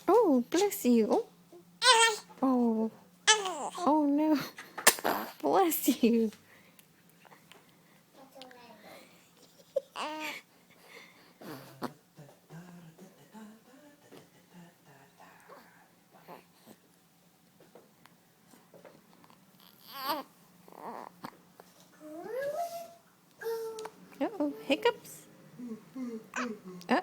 Oh, bless you. Oh, oh no. Bless you. Uh-oh, hiccups. Uh